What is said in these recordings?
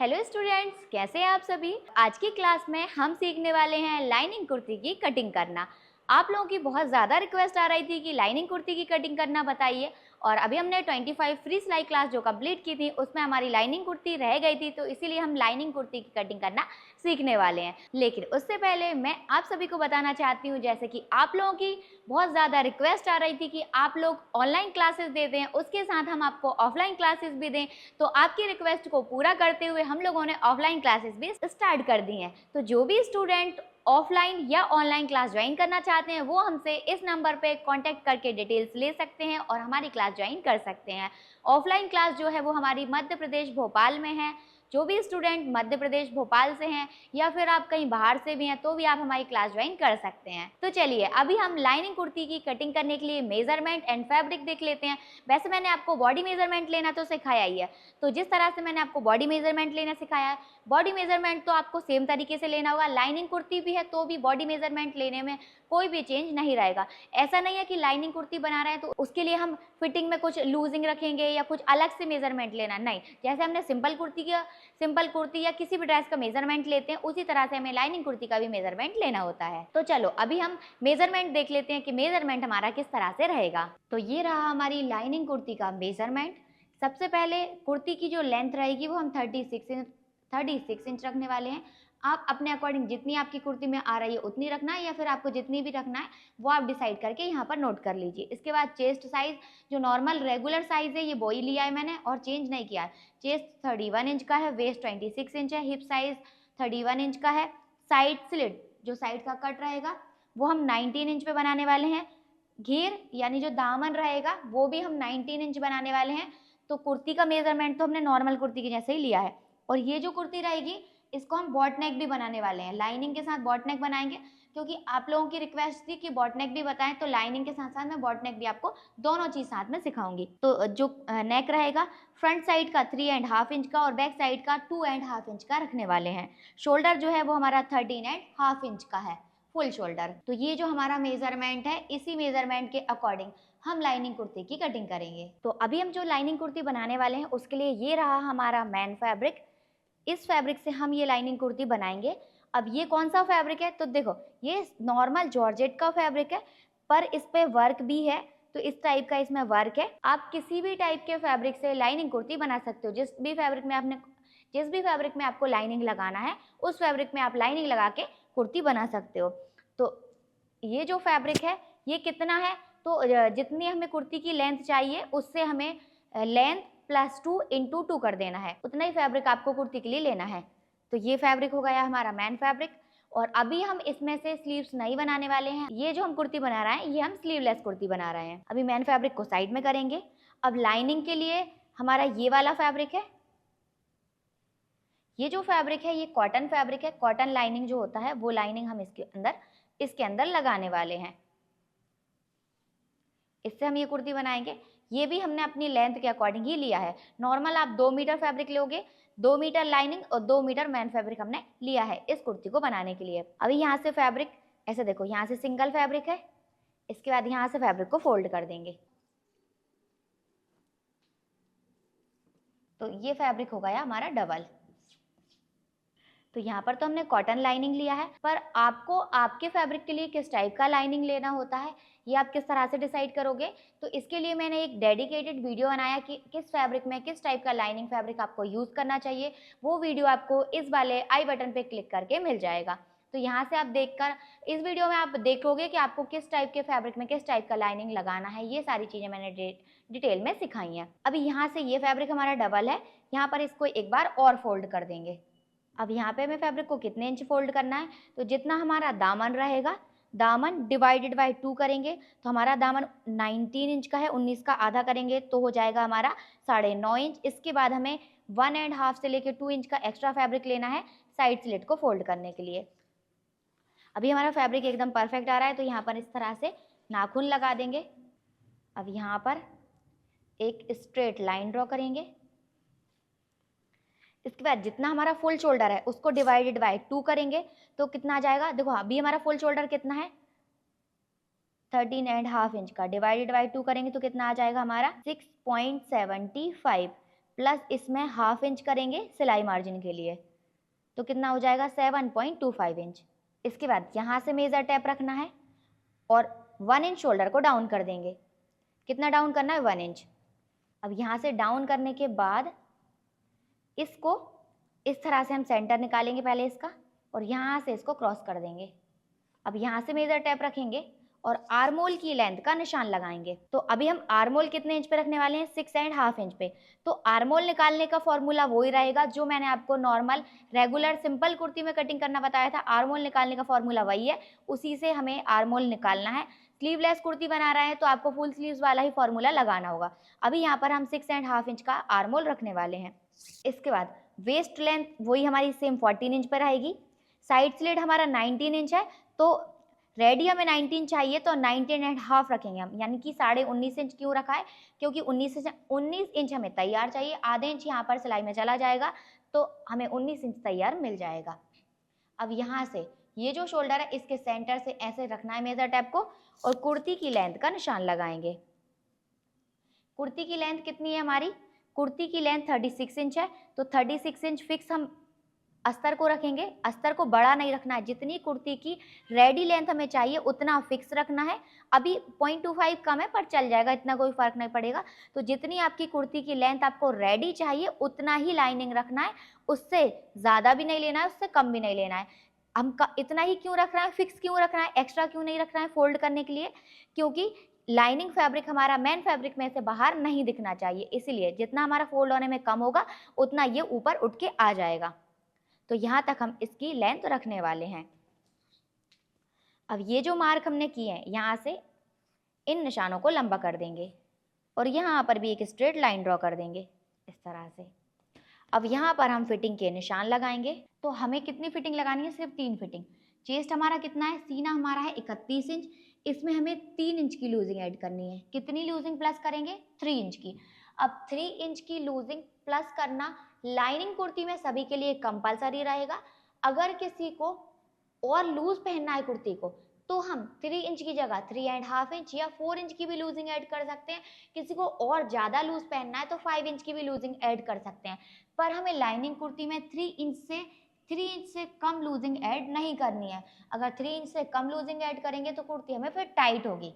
Hello students, कैसे हैं आप सभी। आज की क्लास में हम सीखने वाले हैं लाइनिंग कुर्ती की कटिंग करना। आप लोगों की बहुत ज़्यादा रिक्वेस्ट आ रही थी कि लाइनिंग कुर्ती की कटिंग करना बताइए, और अभी हमने 25 फ्री सिलाई क्लास जो कंप्लीट की थी उसमें हमारी लाइनिंग कुर्ती रह गई थी, तो इसीलिए हम लाइनिंग कुर्ती की कटिंग करना सीखने वाले हैं। लेकिन उससे पहले मैं आप सभी को बताना चाहती हूँ, जैसे कि आप लोगों की बहुत ज़्यादा रिक्वेस्ट आ रही थी कि आप लोग ऑनलाइन क्लासेस दे दें, उसके साथ हम आपको ऑफलाइन क्लासेस भी दें, तो आपकी रिक्वेस्ट को पूरा करते हुए हम लोगों ने ऑफलाइन क्लासेस भी स्टार्ट कर दी हैं। तो जो भी स्टूडेंट ऑफलाइन या ऑनलाइन क्लास ज्वाइन करना चाहते हैं वो हमसे इस नंबर पे कांटेक्ट करके डिटेल्स ले सकते हैं और हमारी क्लास ज्वाइन कर सकते हैं। ऑफलाइन क्लास जो है वो हमारी मध्य प्रदेश भोपाल में है। जो भी स्टूडेंट मध्य प्रदेश भोपाल से हैं या फिर आप कहीं बाहर से भी हैं तो भी आप हमारी क्लास ज्वाइन कर सकते हैं। तो चलिए अभी हम लाइनिंग कुर्ती की कटिंग करने के लिए मेजरमेंट एंड फैब्रिक देख लेते हैं। वैसे मैंने आपको बॉडी मेजरमेंट लेना तो सिखाया ही है, तो जिस तरह से मैंने आपको बॉडी मेजरमेंट लेना सिखाया है, बॉडी मेजरमेंट तो आपको सेम तरीके से लेना होगा। लाइनिंग कुर्ती भी है तो भी बॉडी मेजरमेंट लेने में कोई भी चेंज नहीं रहेगा। ऐसा नहीं है कि लाइनिंग कुर्ती बना रहे हैं तो उसके लिए हम फिटिंग में कुछ लूजिंग रखेंगे या कुछ अलग से मेजरमेंट लेना, नहीं। जैसे हमने सिंपल कुर्ती या किसी भी ड्रेस का मेजरमेंट लेते हैं उसी तरह से हमें लाइनिंग कुर्ती का भी मेजरमेंट लेना होता है। तो चलो अभी हम मेजरमेंट देख लेते हैं कि मेजरमेंट हमारा किस तरह से रहेगा। तो ये रहा हमारी लाइनिंग कुर्ती का मेजरमेंट। सबसे पहले कुर्ती की जो लेंथ रहेगी वो हम 36 इंच रखने वाले हैं। आप अपने अकॉर्डिंग जितनी आपकी कुर्ती में आ रही है उतनी रखना है, या फिर आपको जितनी भी रखना है वो आप डिसाइड करके यहाँ पर नोट कर लीजिए। इसके बाद चेस्ट साइज जो नॉर्मल रेगुलर साइज है ये वही लिया है मैंने और चेंज नहीं किया है। चेस्ट 31 इंच का है, वेस्ट 26 इंच है, हिप साइज 31 इंच का है। साइड स्लिट जो साइड का कट रहेगा वो हम 19 इंच पे बनाने वाले हैं। घेर यानी जो दामन रहेगा वो भी हम 19 इंच बनाने वाले हैं। तो कुर्ती का मेजरमेंट तो हमने नॉर्मल कुर्ती के जैसे ही लिया है। और ये जो कुर्ती रहेगी इसको हम बॉट नेक भी बनाने वाले हैं। लाइनिंग के साथ बॉट नेक बनाएंगे क्योंकि आप लोगों की रिक्वेस्ट थी कि बॉट नेक भी बताएं, तो लाइनिंग के साथ साथ मैं बॉट नेक भी आपको दोनों चीज साथ में सिखाऊंगी। तो जो नेक रहेगा फ्रंट साइड का 3.5 इंच का और बैक साइड का 2.5 इंच का रखने वाले हैं। शोल्डर जो है वो हमारा 13.5 इंच का है, फुल शोल्डर। तो ये जो हमारा मेजरमेंट है इसी मेजरमेंट के अकॉर्डिंग हम लाइनिंग कुर्ती की कटिंग करेंगे। तो अभी हम जो लाइनिंग कुर्ती बनाने वाले हैं उसके लिए ये रहा हमारा मेन फैब्रिक। इस फैब्रिक से हम ये लाइनिंग कुर्ती बनाएंगे। अब ये कौन सा फैब्रिक है, तो देखो ये नॉर्मल जॉर्जेट का फैब्रिक है पर इस पे वर्क भी है, तो इस टाइप का इसमें वर्क है। आप किसी भी टाइप के फैब्रिक से लाइनिंग कुर्ती बना सकते हो। जिस भी फैब्रिक में आपको लाइनिंग लगाना है उस फैब्रिक में आप लाइनिंग लगा के कुर्ती बना सकते हो। तो ये जो फैब्रिक है ये कितना है, तो जितनी हमें कुर्ती की लेंथ चाहिए उससे हमें लेंथ +2 × 2 कर देना है, उतना ही फैब्रिक आपको कुर्ती के लिए लेना है। तो ये फैब्रिक हो गया हमारा मैन फैब्रिक। और अभी हम इसमें से स्लीव्स नहीं बनाने वाले हैं। ये जो हम कुर्ती बना रहे हैं ये हम स्लीवलेस कुर्ती बना रहे हैं। अभी मैन फैब्रिक को साइड में करेंगे। अब लाइनिंग के लिए हमारा ये वाला फैब्रिक है। ये जो फैब्रिक है ये कॉटन फैब्रिक है। कॉटन लाइनिंग जो होता है वो लाइनिंग हम इसके अंदर लगाने वाले हैं। इससे हम ये कुर्ती बनाएंगे। ये भी हमने अपनी लेंथ के अकॉर्डिंग ही लिया है। नॉर्मल आप 2 मीटर फैब्रिक लोगे, 2 मीटर लाइनिंग और 2 मीटर मैन फैब्रिक हमने लिया है इस कुर्ती को बनाने के लिए। अभी यहाँ से फैब्रिक ऐसे देखो, यहाँ से सिंगल फैब्रिक है, इसके बाद यहाँ से फैब्रिक को फोल्ड कर देंगे। तो ये फैब्रिक हो गया हमारा डबल। तो यहाँ पर तो हमने कॉटन लाइनिंग लिया है, पर आपको आपके फैब्रिक के लिए किस टाइप का लाइनिंग लेना होता है ये आप किस तरह से डिसाइड करोगे। तो इसके लिए मैंने एक डेडिकेटेड वीडियो बनाया कि किस फैब्रिक में किस टाइप का लाइनिंग फैब्रिक आपको यूज़ करना चाहिए। वो वीडियो आपको इस वाले आई बटन पे क्लिक करके मिल जाएगा। तो यहाँ से आप देखकर इस वीडियो में आप देखोगे कि आपको किस टाइप के फैब्रिक में किस टाइप का लाइनिंग लगाना है। ये सारी चीज़ें मैंने डिटेल में सिखाई हैं। अभी यहाँ से ये फैब्रिक हमारा डबल है, यहाँ पर इसको एक बार और फोल्ड कर देंगे। अब यहाँ पे हमें फैब्रिक को कितने इंच फोल्ड करना है, तो जितना हमारा दामन रहेगा, दामन डिवाइडेड बाय 2 करेंगे तो हमारा दामन 19 इंच का है, 19 का आधा करेंगे तो हो जाएगा हमारा 9.5 इंच। इसके बाद हमें 1.5 से लेके 2 इंच का एक्स्ट्रा फैब्रिक लेना है साइड स्लिट को फोल्ड करने के लिए। अभी हमारा फैब्रिक एकदम परफेक्ट आ रहा है, तो यहाँ पर इस तरह से नाखून लगा देंगे। अब यहाँ पर एक स्ट्रेट लाइन ड्रॉ करेंगे। इसके बाद जितना हमारा फुल शोल्डर है उसको डिवाइडेड बाय 2 करेंगे तो कितना आ जाएगा। देखो अभी हमारा फुल शोल्डर कितना है, 13.5 इंच का, डिवाइडेड बाय 2 करेंगे तो कितना आ जाएगा हमारा 6.75। प्लस इसमें हाफ इंच करेंगे सिलाई मार्जिन के लिए, तो कितना हो जाएगा 7.25 इंच। इसके बाद यहाँ से मेजर टेप रखना है और 1 इंच शोल्डर को डाउन कर देंगे। कितना डाउन करना है 1 इंच। अब यहाँ से डाउन करने के बाद इसको इस तरह से हम सेंटर निकालेंगे पहले इसका, और यहाँ से इसको क्रॉस कर देंगे। अब यहाँ से मेजर टेप रखेंगे और आर्मोल की लेंथ का निशान लगाएंगे। तो अभी हम आर्मोल कितने इंच पे रखने वाले हैं, 6.5 इंच पे। तो आर्मोल निकालने का फॉर्मूला वही रहेगा जो मैंने आपको नॉर्मल रेगुलर सिंपल कुर्ती में कटिंग करना बताया था। आर्मोल निकालने का फॉर्मूला वही है, उसी से हमें आर्मोल निकालना है। स्लीवलेस कुर्ती बना रहे हैं तो आपको फुल स्लीव्स वाला ही फॉर्मूला लगाना होगा। अभी यहाँ पर हम 6.5 इंच का आर्मोल रखने वाले हैं। इसके बाद वेस्ट लेंथ वही हमारी सेम 14 इंच पर रहेगी। साइड स्लिट हमारा 19 इंच है, तो रेडी हमें 19 चाहिए तो 19.5 रखेंगे हम, यानी कि 19.5 इंच क्यों रखा है, क्योंकि 19 इंच हमें तैयार चाहिए। आधे इंच यहाँ पर सिलाई में चला जाएगा तो हमें 19 इंच तैयार मिल जाएगा। अब यहाँ से ये जो शोल्डर है इसके सेंटर से ऐसे रखना है मेजर टेप को और कुर्ती की लेंथ का निशान लगाएंगे। कुर्ती की लेंथ कितनी है हमारी, कुर्ती की लेंथ 36 इंच है, तो 36 इंच फिक्स हम अस्तर को रखेंगे। अस्तर को बड़ा नहीं रखना है, जितनी कुर्ती की रेडी लेंथ हमें चाहिए उतना फिक्स रखना है। अभी 0.25 कम है पर चल जाएगा, इतना कोई फर्क नहीं पड़ेगा। तो जितनी आपकी कुर्ती की लेंथ आपको रेडी चाहिए उतना ही लाइनिंग रखना है, उससे ज़्यादा भी नहीं लेना है, उससे कम भी नहीं लेना है। हम इतना ही क्यों रखना है, फिक्स क्यों रखना है, एक्स्ट्रा क्यों नहीं रखना है फोल्ड करने के लिए, क्योंकि लाइनिंग फैब्रिक हमारा मेन फैब्रिक में से बाहर नहीं दिखना चाहिए, इसलिए जितना हमारा फोल्ड होने में कम होगा उतना ये ऊपर उठ के आ जाएगा। तो यहाँ तक हम इसकी लेंथ रखने वाले हैं। अब ये जो मार्क हमने किए हैं यहाँ से इन निशानों को लंबा कर देंगे और यहाँ पर भी एक स्ट्रेट लाइन ड्रॉ कर देंगे इस तरह से। अब यहाँ पर हम फिटिंग के निशान लगाएंगे। तो हमें कितनी फिटिंग लगानी है, सिर्फ 3 फिटिंग। चेस्ट हमारा कितना है, सीना हमारा है 31 इंच, इसमें हमें 3 इंच की लूजिंग ऐड करनी है। कितनी लूजिंग प्लस करेंगे, 3 इंच की। अब 3 इंच की लूजिंग प्लस करना लाइनिंग कुर्ती में सभी के लिए कंपलसरी रहेगा। अगर किसी को और लूज पहनना है कुर्ती को तो हम 3 इंच की जगह 3.5 इंच या 4 इंच की भी लूजिंग ऐड कर सकते हैं। किसी को और ज़्यादा लूज पहनना है तो 5 इंच की भी लूजिंग ऐड कर सकते हैं, पर हमें लाइनिंग कुर्ती में 3 इंच से कम लूजिंग ऐड नहीं करनी है। अगर 3 इंच से कम लूजिंग ऐड करेंगे तो कुर्ती हमें फिर टाइट होगी।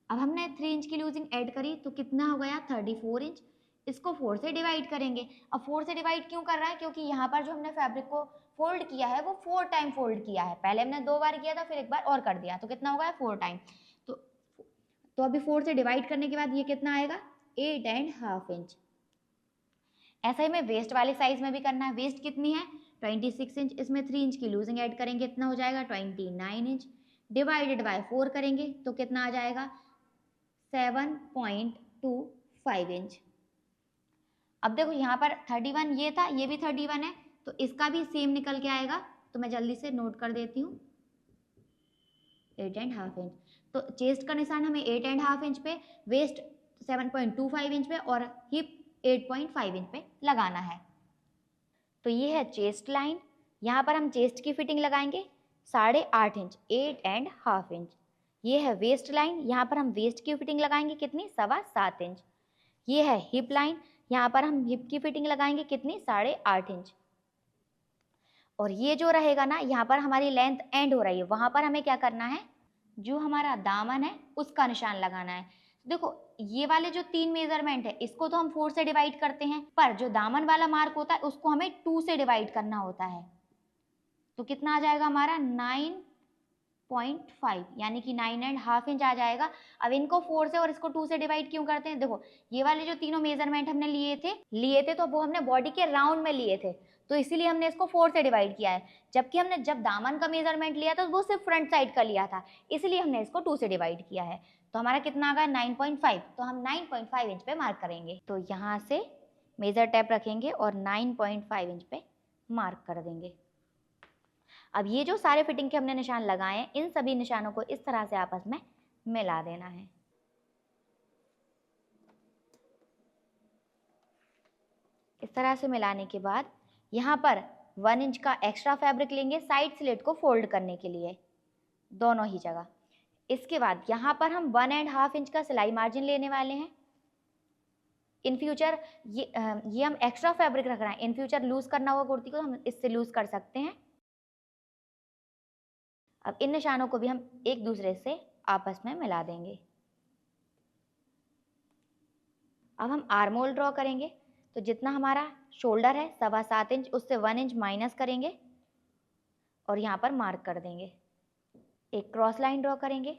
अब हमने 3 इंच की लूजिंग ऐड करी तो कितना हो गया, 34 इंच। इसको 4 से डिवाइड करेंगे। अब 4 से डिवाइड क्यों कर रहा है, क्योंकि यहाँ पर जो हमने फैब्रिक को फोल्ड किया है वो 4 टाइम फोल्ड किया है। पहले हमने 2 बार किया था, फिर एक बार और कर दिया, तो कितना हो गया 4 टाइम। तो अभी 4 से डिवाइड करने के बाद ये कितना आएगा, 8.5 इंच। ऐसा ही में वेस्ट वाले साइज में भी करना है। वेस्ट कितनी है, 26 इंच, इसमें 3 इंच की लूजिंग ऐड करेंगे, इतना हो जाएगा 29 इंच। डिवाइडेड बाय 4 करेंगे तो कितना आ जाएगा, 7.25 इंच। अब देखो यहाँ पर 31 ये था, ये भी 31 है, तो इसका भी सेम निकल के आएगा। तो मैं जल्दी से नोट कर देती हूँ, 8.5 इंच। तो चेस्ट का निशान हमें 8.5 इंच पे, वेस्ट 7.25 इंच पे और हिप 8.5 इंच पे लगाना है। तो ये है चेस्ट लाइन। यहाँ पर हम चेस्ट की फिटिंग लगाएंगे 8.5 इंच, 8.5 इंच। ये है वेस्ट लाइन, यहाँ पर हम वेस्ट की फिटिंग लगाएंगे कितनी, 7.25 इंच। ये है हिप लाइन, यहाँ पर हम हिप की फिटिंग लगाएंगे कितनी, 8.5 इंच। और ये जो रहेगा ना, यहाँ पर हमारी लेंथ एंड हो रही है, वहाँ पर हमें क्या करना है, जो हमारा दामन है उसका निशान लगाना है। देखो ये वाले जो 3 मेजरमेंट है इसको तो हम 4 से डिवाइड करते हैं, पर जो दामन वाला मार्क होता है उसको हमें 2 से डिवाइड करना होता है। तो कितना आ जाएगा हमारा, 9.5, यानी कि 9.5 इंच आ जाएगा। अब इनको 4 से और इसको 2 से डिवाइड क्यों करते हैं, देखो ये वाले जो तीनों मेजरमेंट हमने लिए थे तो वो हमने बॉडी के राउंड में लिए थे, तो इसीलिए हमने इसको 4 से डिवाइड किया है। जबकि हमने जब दामन का मेजरमेंट लिया था तो वो सिर्फ फ्रंट साइड का लिया था, इसलिए हमने इसको 2 से डिवाइड किया है। तो हमारा कितना आ गया, 9.5। तो हम 9.5 इंच पे मार्क करेंगे। तो यहाँ से मेजर टेप रखेंगे और 9.5 इंच पे मार्क कर देंगे। अब ये जो सारे फिटिंग के हमने निशान लगाए हैं, इन सभी निशानों को इस तरह से आपस में मिला देना है। इस तरह से मिलाने के बाद यहाँ पर 1 इंच का एक्स्ट्रा फैब्रिक लेंगे साइड स्लिट को फोल्ड करने के लिए, दोनों ही जगह। इसके बाद यहाँ पर हम 1.5 इंच का सिलाई मार्जिन लेने वाले हैं। इन फ्यूचर ये हम एक्स्ट्रा फैब्रिक रख रहे हैं, इन फ्यूचर लूज करना होगा कुर्ती को हम इससे लूज कर सकते हैं। अब इन निशानों को भी हम एक दूसरे से आपस में मिला देंगे। अब हम आर्म होल ड्रॉ करेंगे, तो जितना हमारा शोल्डर है 7.25 इंच, उससे 1 इंच माइनस करेंगे और यहाँ पर मार्क कर देंगे। एक क्रॉस लाइन ड्रॉ करेंगे।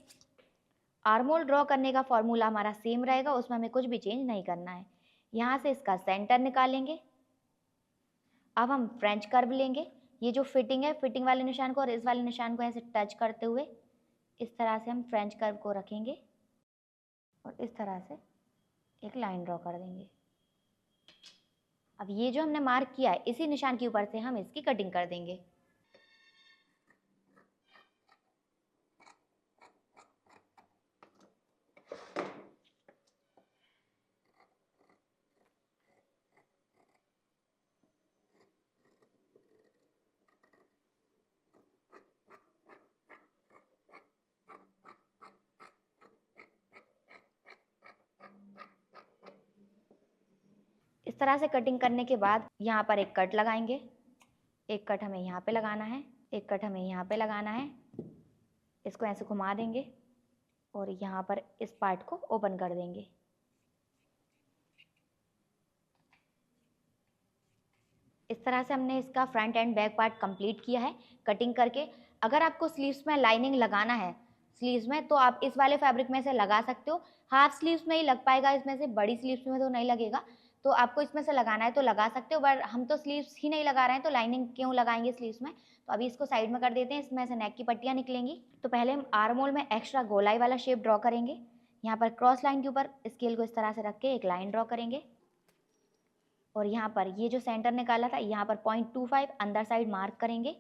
आर्म होल ड्रॉ करने का फॉर्मूला हमारा सेम रहेगा, उसमें हमें कुछ भी चेंज नहीं करना है। यहाँ से इसका सेंटर निकालेंगे। अब हम फ्रेंच कर्व लेंगे। ये जो फिटिंग है, फिटिंग वाले निशान को और इस वाले निशान को ऐसे टच करते हुए इस तरह से हम फ्रेंच कर्व को रखेंगे और इस तरह से एक लाइन ड्रॉ कर देंगे। अब ये जो हमने मार्क किया है, इसी निशान के ऊपर से हम इसकी कटिंग कर देंगे। इस तरह से कटिंग करने के बाद यहाँ पर एक कट लगाएंगे। एक कट हमें यहाँ पे लगाना है, एक कट हमें यहाँ पे लगाना है। इसको ऐसे घुमा देंगे और यहाँ पर इस पार्ट को ओपन कर देंगे। इस तरह से हमने इसका front end back part complete किया है कटिंग करके। अगर आपको स्लीव्स में लाइनिंग लगाना है स्लीव्स में, तो आप इस वाले फैब्रिक में से लगा सकते हो। हाफ स्लीव्स में ही लग पाएगा, इसमें से बड़ी स्लीव्स में तो नहीं लगेगा। तो आपको इसमें से लगाना है तो लगा सकते हो, बट हम तो स्लीव्स ही नहीं लगा रहे हैं तो लाइनिंग क्यों लगाएंगे स्लीव्स में। तो अभी इसको साइड में कर देते हैं। इसमें से नेक की पट्टियाँ निकलेंगी। तो पहले हम आर्म होल में एक्स्ट्रा गोलाई वाला शेप ड्रॉ करेंगे। यहाँ पर क्रॉस लाइन के ऊपर स्केल को इस तरह से रख के एक लाइन ड्रॉ करेंगे और यहाँ पर ये जो सेंटर निकाला था यहाँ पर 0.25 अंदर साइड मार्क करेंगे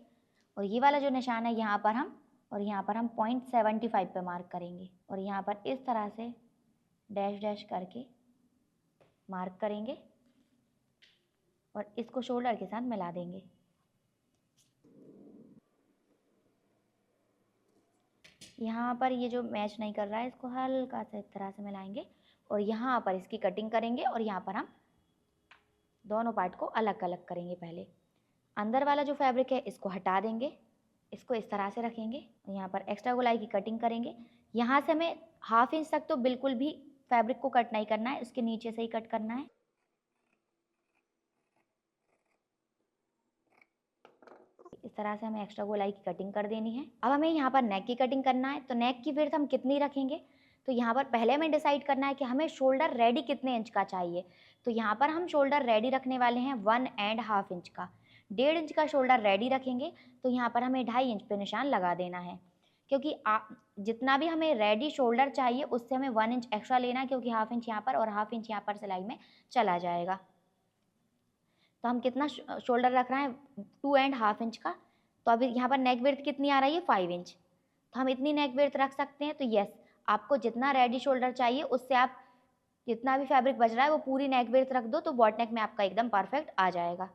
और ये वाला जो निशान है यहाँ पर हम 0.75 पे मार्क करेंगे और यहाँ पर इस तरह से डैश डैश करके मार्क करेंगे और इसको शोल्डर के साथ मिला देंगे। यहाँ पर ये जो मैच नहीं कर रहा है इसको हल्का सा इस तरह से मिलाएंगे और यहाँ पर इसकी कटिंग करेंगे और यहाँ पर हम दोनों पार्ट को अलग अलग करेंगे। पहले अंदर वाला जो फैब्रिक है इसको हटा देंगे, इसको इस तरह से रखेंगे। यहाँ पर एक्स्ट्रा गोलाई की कटिंग करेंगे। यहाँ से हमें 1/2 इंच तक तो बिल्कुल भी फैब्रिक को कट नहीं करना है, उसके नीचे से ही कट करना है। इस तरह से हमें एक्स्ट्रा गोलाई की कटिंग कर देनी है। अब हमें यहाँ पर नेक की कटिंग करना है। तो नेक की विड्थ हम कितनी रखेंगे, तो यहाँ पर पहले हमें डिसाइड करना है कि हमें शोल्डर रेडी कितने इंच का चाहिए। तो यहाँ पर हम शोल्डर रेडी रखने वाले हैं 1.5 इंच का। 1.5 इंच का शोल्डर रेडी रखेंगे तो यहाँ पर हमें 2.5 इंच पे निशान लगा देना है, क्योंकि जितना भी हमें रेडी शोल्डर चाहिए उससे हमें 1 इंच एक्स्ट्रा लेना है, क्योंकि 1/2 इंच यहाँ पर और 1/2 इंच यहाँ पर सिलाई में चला जाएगा। तो हम कितना शोल्डर रख रहे हैं 2.5 इंच का। तो अभी यहाँ पर नेक विड्थ कितनी आ रही है 5 इंच। तो हम इतनी नेक विड्थ रख सकते हैं। तो यस, आपको जितना रेडी शोल्डर चाहिए उससे आप जितना भी फैब्रिक बच रहा है वो पूरी नेक विड्थ रख दो, तो बॉट नेक में आपका एकदम परफेक्ट आ जाएगा।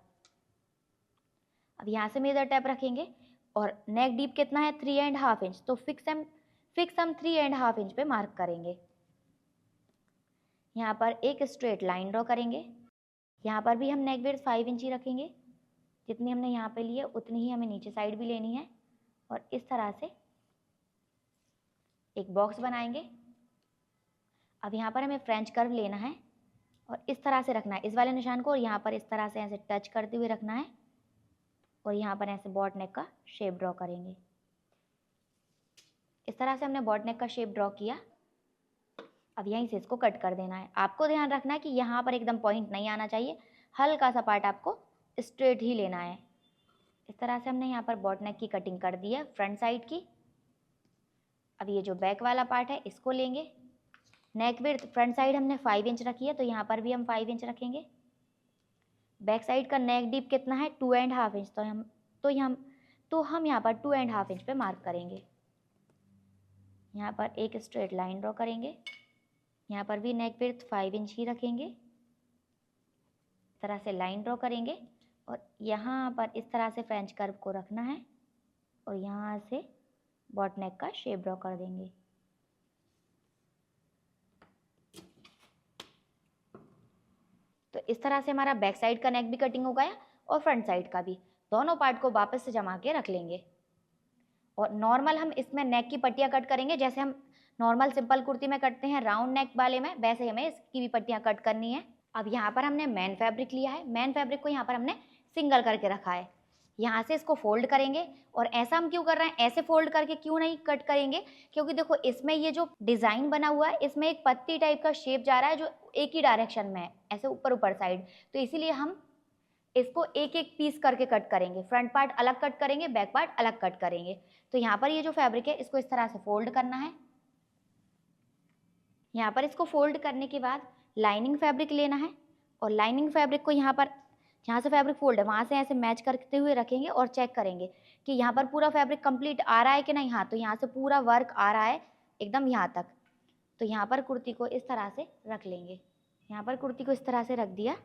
अब यहाँ से मेजर टेप रखेंगे और नेक डीप कितना है 3.5 इंच। तो फिक्स हम 3.5 इंच पे मार्क करेंगे। यहाँ पर एक स्ट्रेट लाइन ड्रॉ करेंगे। यहाँ पर भी हम नेक विड्थ 5 इंच ही रखेंगे। जितनी हमने यहाँ पे ली है उतनी ही हमें नीचे साइड भी लेनी है और इस तरह से एक बॉक्स बनाएंगे। अब यहाँ पर हमें फ्रेंच कर्व लेना है और इस तरह से रखना है इस वाले निशान को, और यहाँ पर इस तरह से ऐसे टच करते हुए रखना है और यहाँ पर ऐसे बॉट नेक का शेप ड्रॉ करेंगे। इस तरह से हमने बॉट नेक का शेप ड्रॉ किया। अब यहीं से इसको कट कर देना है। आपको ध्यान रखना है कि यहाँ पर एकदम पॉइंट नहीं आना चाहिए, हल्का सा पार्ट आपको स्ट्रेट ही लेना है। इस तरह से हमने यहाँ पर बॉट नेक की कटिंग कर दी है फ्रंट साइड की। अब ये जो बैक वाला पार्ट है इसको लेंगे। नेक विड्थ फ्रंट साइड हमने 5 इंच रखी है, तो यहाँ पर भी हम 5 इंच रखेंगे। बैक साइड का नेक डीप कितना है 2.5 इंच। तो हम यहाँ पर 2.5 इंच पे मार्क करेंगे। यहाँ पर एक स्ट्रेट लाइन ड्रॉ करेंगे। यहाँ पर भी नेक विड्थ 5 इंच ही रखेंगे। इस तरह से लाइन ड्रॉ करेंगे और यहाँ पर इस तरह से फ्रेंच कर्व को रखना है और यहाँ से बॉट नेक का शेप ड्रॉ कर देंगे। तो इस तरह से हमारा बैक साइड का नेक भी कटिंग हो गया और फ्रंट साइड का भी। दोनों पार्ट को वापस से जमा के रख लेंगे और नॉर्मल हम इसमें नेक की पट्टियाँ कट करेंगे। जैसे हम नॉर्मल सिंपल कुर्ती में करते हैं राउंड नेक वाले में, वैसे हमें इसकी भी पट्टियाँ कट करनी है। अब यहाँ पर हमने मेन फैब्रिक लिया है, मेन फैब्रिक को यहाँ पर हमने सिंगल करके रखा है। यहाँ से इसको फोल्ड करेंगे और ऐसा हम क्यों कर रहे हैं, ऐसे फोल्ड करके क्यों नहीं कट करेंगे, क्योंकि देखो इसमें ये जो डिज़ाइन बना हुआ है इसमें एक पत्ती टाइप का शेप जा रहा है जो एक ही डायरेक्शन में है, ऐसे ऊपर ऊपर साइड। तो इसीलिए हम इसको एक एक पीस करके कट करेंगे, फ्रंट पार्ट अलग कट करेंगे, बैक पार्ट अलग कट करेंगे। तो यहाँ पर ये जो फैब्रिक है इसको इस तरह से फोल्ड करना है। यहाँ पर इसको फोल्ड करने के बाद लाइनिंग फैब्रिक लेना है और लाइनिंग फैब्रिक को यहाँ पर जहाँ से फैब्रिक फोल्ड है वहाँ से ऐसे मैच करते हुए रखेंगे और चेक करेंगे कि यहाँ पर पूरा फैब्रिक कंप्लीट आ रहा है कि नहीं। हाँ, तो यहाँ से पूरा वर्क आ रहा है एकदम यहाँ तक। तो यहाँ पर कुर्ती को इस तरह से रख लेंगे। यहाँ पर कुर्ती को इस तरह से रख दिया।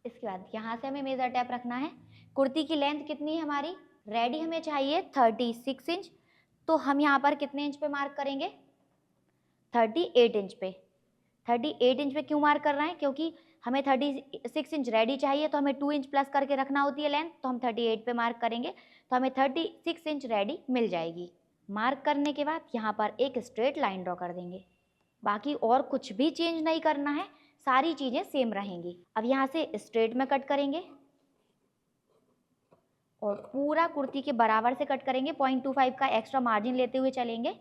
इसके बाद यहाँ से हमें मेज़र टेप रखना है। कुर्ती की लेंथ कितनी है हमारी, रेडी हमें चाहिए 36 इंच। तो हम यहाँ पर कितने इंच पे मार्क करेंगे, 38 इंच पे। 38 इंच पे क्यों मार्क कर रहे हैं, क्योंकि हमें 36 इंच रेडी चाहिए तो हमें 2 इंच प्लस करके रखना होती है लेंथ। तो हम 38 पे मार्क करेंगे तो हमें 36 इंच रेडी मिल जाएगी। मार्क करने के बाद यहाँ पर एक स्ट्रेट लाइन ड्रॉ कर देंगे। बाकी और कुछ भी चेंज नहीं करना है, सारी चीज़ें सेम रहेंगी। अब यहाँ से स्ट्रेट में कट करेंगे और पूरा कुर्ती के बराबर से कट करेंगे। 0.25 का एक्स्ट्रा मार्जिन लेते हुए चलेंगे।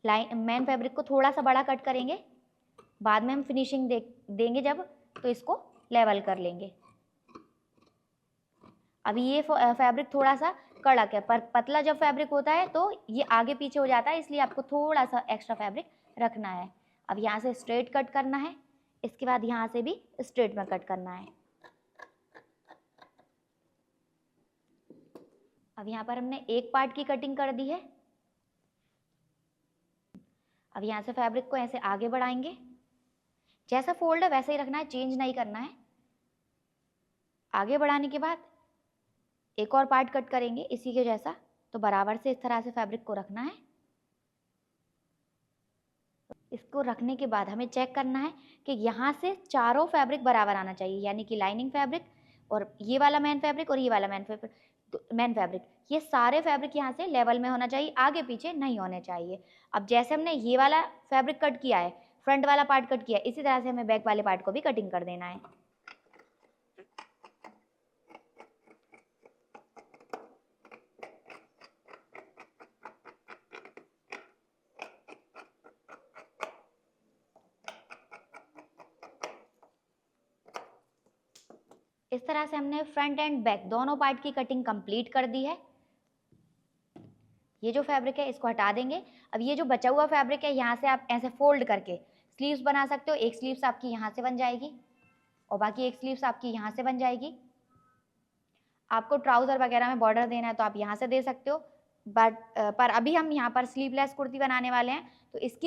मेन फैब्रिक को थोड़ा सा बड़ा कट करेंगे, बाद में हम फिनिशिंग देंगे जब, तो इसको लेवल कर लेंगे। अभी ये फैब्रिक थोड़ा सा कड़क है, पर पतला जब फैब्रिक होता है तो ये आगे पीछे हो जाता है, इसलिए आपको थोड़ा सा एक्स्ट्रा फैब्रिक रखना है। अब यहाँ से स्ट्रेट कट करना है, इसके बाद यहाँ से भी स्ट्रेट में कट करना है। अब यहाँ पर हमने एक पार्ट की कटिंग कर दी है। अब यहाँ से फैब्रिक को ऐसे आगे बढ़ाएंगे, जैसा फोल्ड है वैसे ही रखना है, चेंज नहीं करना है। आगे बढ़ाने के बाद एक और पार्ट कट करेंगे इसी के जैसा। तो बराबर से इस तरह से फैब्रिक को रखना है। इसको रखने के बाद हमें चेक करना है कि यहाँ से चारों फैब्रिक बराबर आना चाहिए, यानी कि लाइनिंग फैब्रिक और ये वाला मेन फैब्रिक और ये वाला मेन फैब्रिक, ये सारे फैब्रिक यहाँ से लेवल में होना चाहिए, आगे पीछे नहीं होने चाहिए। अब जैसे हमने ये वाला फैब्रिक कट किया है, फ्रंट वाला पार्ट कट किया, इसी तरह से हमें बैक वाले पार्ट को भी कटिंग कर देना है। इस तरह से हमने फ्रंट एंड बैक दोनों पार्ट की कटिंग कंप्लीट कर दी है। ये जो फैब्रिक है इसको हटा देंगे। अब ये जो बचा हुआ फैब्रिक है यहाँ से आप ऐसे फोल्ड करके स्लीव्स बना सकते हो। एक स्लीव्स आपकी यहाँ से बन जाएगी और बाकी एक स्लीव्स आपकी यहाँ से बन जाएगी। आपको ट्राउज़र वगैरह में बॉर्डर देना है तो आप यहाँ से दे सकते हो, पर अभी हम यहाँ पर स्लीवलेस कुर्ती बनाने वाले हैं तो इस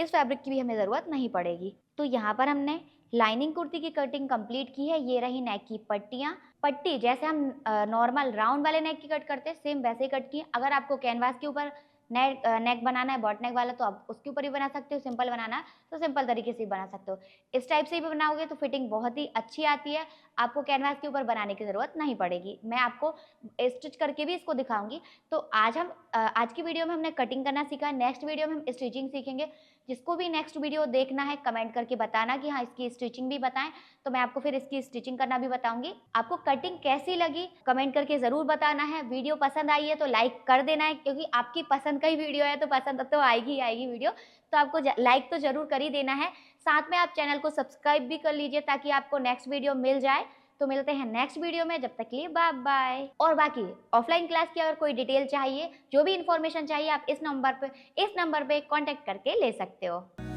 फैब्रिक की भी हमें ज़रूरत नहीं पड़ेगी। तो यहाँ पर हमने लाइनिंग कुर्ती की कटिंग कंप्लीट की है। ये रही नेक की पट्टियाँ। पट्टी जैसे हम नॉर्मल राउंड वाले नेक की कट करते हैं सेम वैसे ही कट की। अगर आपको कैनवास के ऊपर नेक बनाना है बॉट नेक वाला तो आप उसके ऊपर ही बना सकते हो, सिंपल बनाना है तो सिंपल तरीके से ही बना सकते हो। इस टाइप से भी बनाओगे तो फिटिंग बहुत ही अच्छी आती है, आपको कैनवास के ऊपर बनाने की ज़रूरत नहीं पड़ेगी। मैं आपको स्टिच करके भी इसको दिखाऊंगी। तो आज की वीडियो में हमने कटिंग करना सीखा, नेक्स्ट वीडियो में हम स्टिचिंग सीखेंगे। जिसको भी नेक्स्ट वीडियो देखना है कमेंट करके बताना कि हाँ इसकी स्टिचिंग भी बताएं, तो मैं आपको फिर इसकी स्टिचिंग करना भी बताऊंगी। आपको कटिंग कैसी लगी कमेंट करके ज़रूर बताना है। वीडियो पसंद आई है तो लाइक कर देना है, क्योंकि आपकी पसंद का ही वीडियो है तो पसंद तो आएगी वीडियो, तो आपको लाइक तो ज़रूर कर ही देना है। साथ में आप चैनल को सब्सक्राइब भी कर लीजिए ताकि आपको नेक्स्ट वीडियो मिल जाए। तो मिलते हैं नेक्स्ट वीडियो में, जब तक के लिए बाय बाय। और बाकी ऑफलाइन क्लास की अगर कोई डिटेल चाहिए, जो भी इन्फॉर्मेशन चाहिए, आप इस नंबर पे कांटेक्ट करके ले सकते हो।